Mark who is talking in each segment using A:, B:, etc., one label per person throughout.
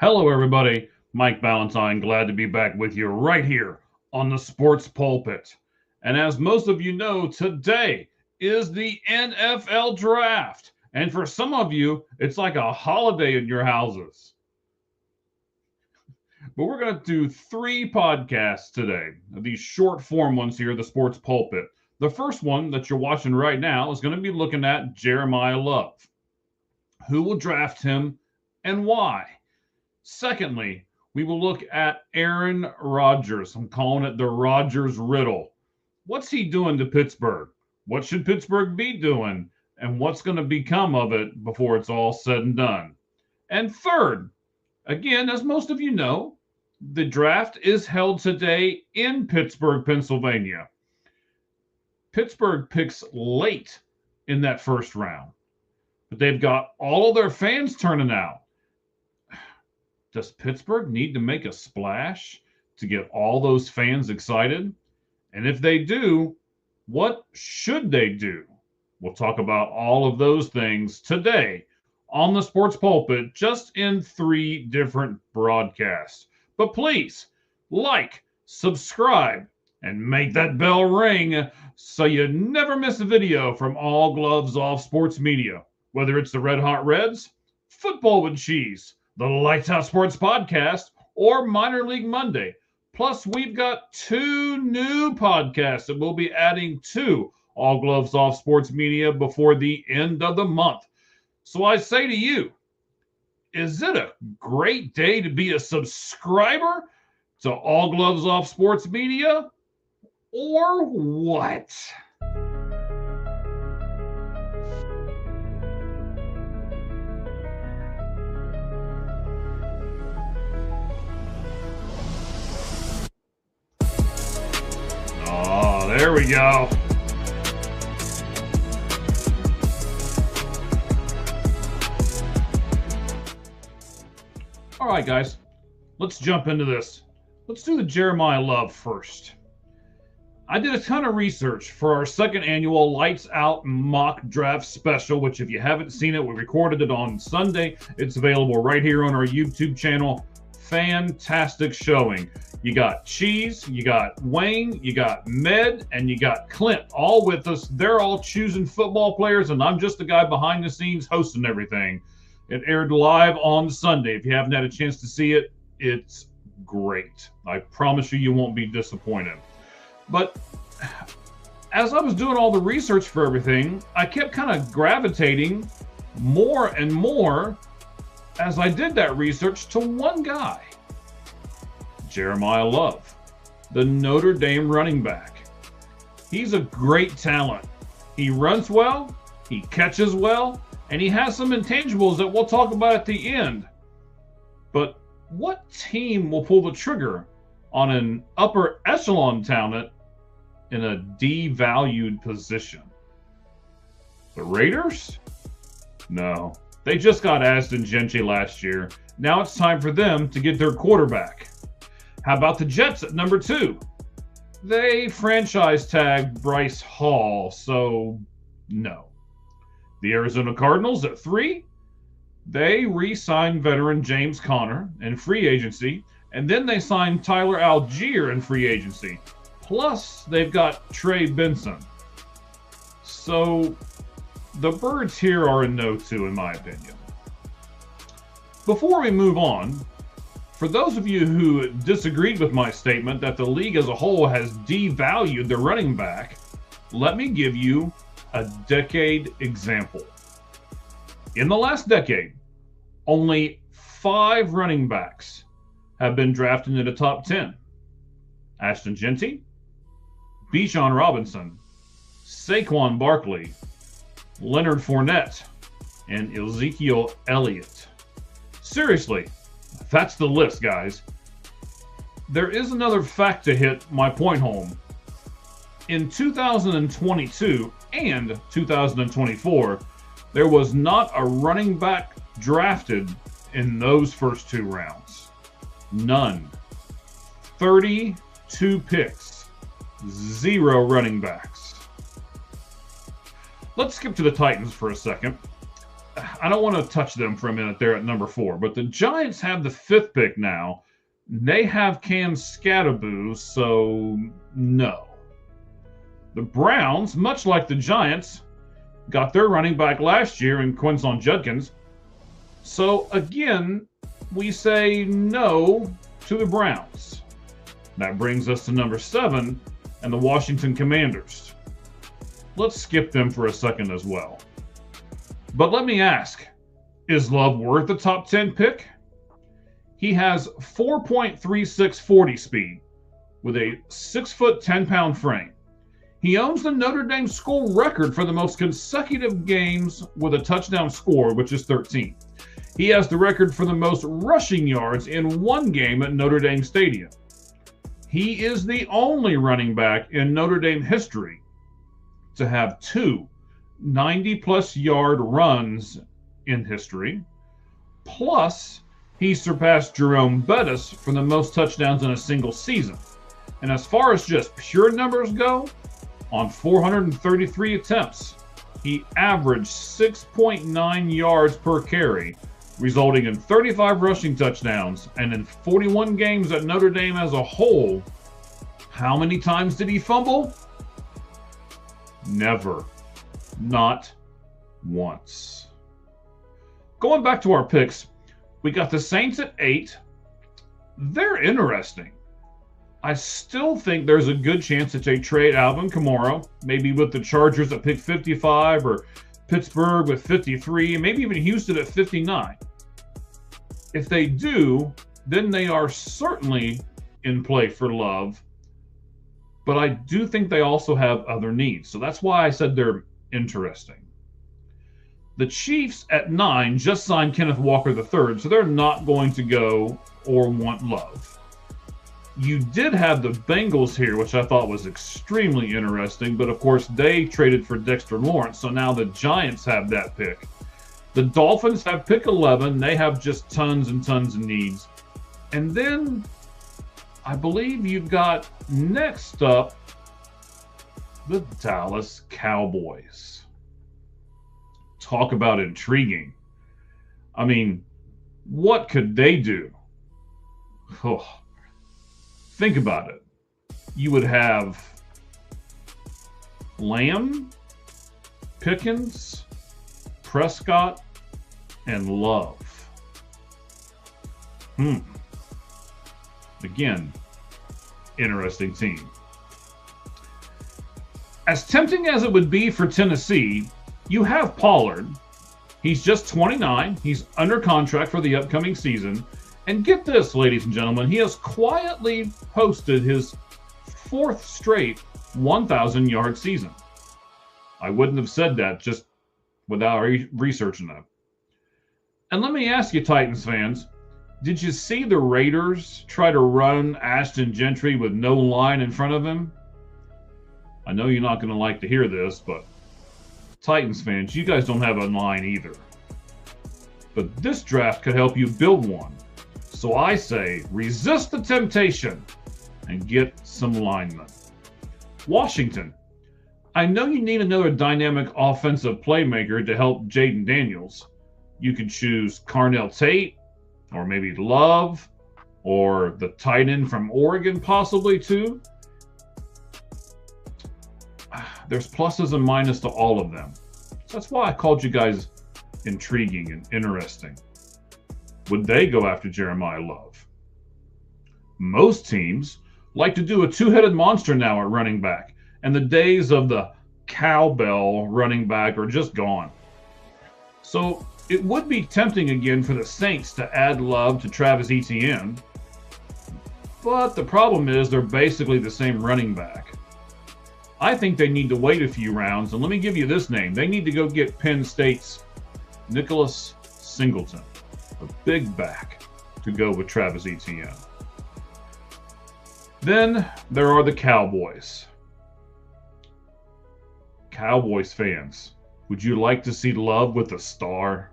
A: Hello, everybody. Mike Ballantyne, glad to be back with you right here on the Sports Pulpit. And as most of you know, today is the NFL Draft. And for some of you, it's like a holiday in your houses. But we're going to do 3 podcasts today, these short form ones here, the Sports Pulpit. The first one that you're watching right now is going to be looking at Jeremiyah Love. Who will draft him and why? Secondly, we will look at Aaron Rodgers. I'm calling it the Rodgers riddle. What's he doing to Pittsburgh? What should Pittsburgh be doing? And what's going to become of it before it's all said and done? And third, again, as most of you know, the draft is held today in Pittsburgh, Pennsylvania. Pittsburgh picks late in that first round, but they've got all of their fans turning out. Does Pittsburgh need to make a splash to get all those fans excited? And if they do, what should they do? We'll talk about all of those things today on the Sports Pulpit, just in 3 different broadcasts. But please, like, subscribe, and make that bell ring so you never miss a video from All Gloves Off Sports Media. Whether it's the Red Hot Reds, Football with Cheese, the Lights Out Sports Podcast, or Minor League Monday. Plus, we've got 2 new podcasts that we'll be adding to All Gloves Off Sports Media before the end of the month. So I say to you, is it a great day to be a subscriber to All Gloves Off Sports Media, or what? Oh, there we go. All right, guys, let's jump into this. Let's do the Jeremiyah Love first. I did a ton of research for our second annual Lights Out Mock Draft Special, which if you haven't seen it, we recorded it on Sunday. It's available right here on our YouTube channel. Fantastic showing. You got Cheese, you got Wayne, you got Med, and you got Clint all with us. They're all choosing football players, and I'm just the guy behind the scenes hosting everything. It aired live on Sunday. If you haven't had a chance to see it, it's great. I promise you, you won't be disappointed. But as I was doing all the research for everything, I kept kind of gravitating more and more as I did that research to one guy, Jeremiyah Love, the Notre Dame running back. He's a great talent. He runs well, he catches well, and he has some intangibles that we'll talk about at the end. But what team will pull the trigger on an upper echelon talent in a devalued position? The Raiders? No. They just got Aston Gentry last year. Now it's time for them to get their quarterback. How about the Jets at number 2? They franchise tagged Bryce Hall, so no. The Arizona Cardinals at 3? They re-signed veteran James Conner in free agency, and then they signed Tyler Algier in free agency. Plus, they've got Trey Benson. So, the birds here are a no-2, in my opinion. Before we move on, for those of you who disagreed with my statement that the league as a whole has devalued the running back, let me give you a decade example. In the last decade, only 5 running backs have been drafted in the top 10. Ashton Gentry, Bijan Robinson, Saquon Barkley, Leonard Fournette, and Ezekiel Elliott. Seriously, that's the list, guys. There is another fact to hit my point home. In 2022 and 2024, there was not a running back drafted in those first 2 rounds. None. 32 picks, 0 running backs. Let's skip to the Titans for a second. I don't want to touch them for a minute there at number 4, but the Giants have the 5th pick now. They have Cam Scatterboo, so no. The Browns, much like the Giants, got their running back last year in Quinton Judkins. So again, we say no to the Browns. That brings us to number 7 and the Washington Commanders. Let's skip them for a second as well. But let me ask, is Love worth the top 10 pick? He has 4.36 40 speed with a 6 foot 10 pound frame. He owns the Notre Dame school record for the most consecutive games with a touchdown score, which is 13. He has the record for the most rushing yards in one game at Notre Dame Stadium. He is the only running back in Notre Dame history to have 2 90-plus yard runs in history. Plus, he surpassed Jerome Bettis for the most touchdowns in a single season. And as far as just pure numbers go, on 433 attempts, he averaged 6.9 yards per carry, resulting in 35 rushing touchdowns. And in 41 games at Notre Dame as a whole, how many times did he fumble? Never. Not once. Going back to our picks, we got the Saints at 8. They're interesting. I still think there's a good chance that they trade Alvin Kamara, maybe with the Chargers at pick 55 or Pittsburgh with 53, and maybe even Houston at 59. If they do, then they are certainly in play for Love. But I do think they also have other needs. So that's why I said they're interesting. The Chiefs at 9 just signed Kenneth Walker III, so they're not going to go or want Love. You did have the Bengals here, which I thought was extremely interesting, but of course they traded for Dexter Lawrence, so now the Giants have that pick. The Dolphins have pick 11. They have just tons and tons of needs. And then I believe you've got next up the Dallas Cowboys. Talk about intriguing. I mean, what could they do? Oh, think about it. You would have Lamb, Pickens, Prescott, and Love. Again, interesting team. As tempting as it would be for Tennessee, you have Pollard. He's just 29. He's under contract for the upcoming season. And get this, ladies and gentlemen, he has quietly posted his 4th straight 1,000-yard season. I wouldn't have said that just without researching that. And let me ask you, Titans fans, did you see the Raiders try to run Ashton Gentry with no line in front of him? I know you're not going to like to hear this, but Titans fans, you guys don't have a line either. But this draft could help you build one. So I say, resist the temptation and get some linemen. Washington, I know you need another dynamic offensive playmaker to help Jaden Daniels. You could choose Carnell Tate, or maybe Love, or the tight end from Oregon possibly too. There's pluses and minuses to all of them. So that's why I called you guys intriguing and interesting. Would they go after Jeremiyah Love? Most teams like to do a two-headed monster now at running back, and the days of the cowbell running back are just gone. So it would be tempting again for the Saints to add Love to Travis Etienne, but the problem is they're basically the same running back. I think they need to wait a few rounds, and let me give you this name. They need to go get Penn State's Nicholas Singleton, a big back, to go with Travis Etienne. Then there are the Cowboys. Cowboys fans, would you like to see Love with a star?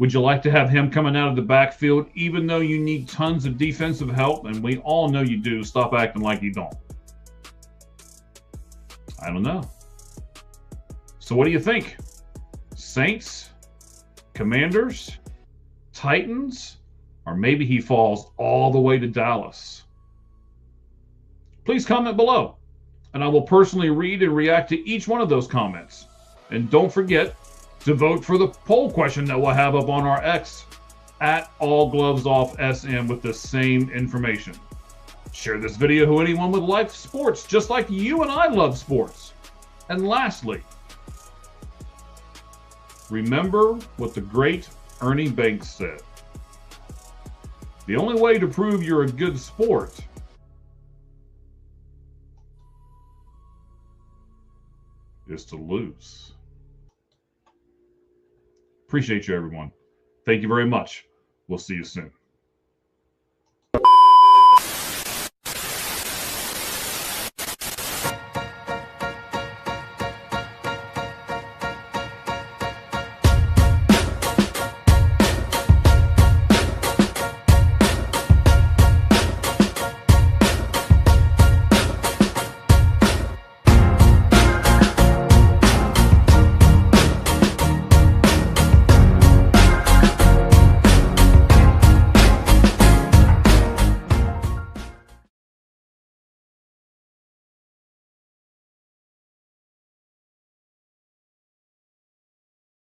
A: Would you like to have him coming out of the backfield, even though you need tons of defensive help? And we all know you do. Stop acting like you don't. I don't know. So what do you think? Saints Commanders, Titans, or maybe he falls all the way to Dallas? Please comment below, and I will personally read and react to each one of those comments. And don't forget to vote for the poll question that we'll have up on our X at AllGlovesOffSM with the same information. Share this video to anyone would like sports just like you and I love sports. And lastly, remember what the great Ernie Banks said. The only way to prove you're a good sport is to lose. Appreciate you, everyone. Thank you very much. We'll see you soon.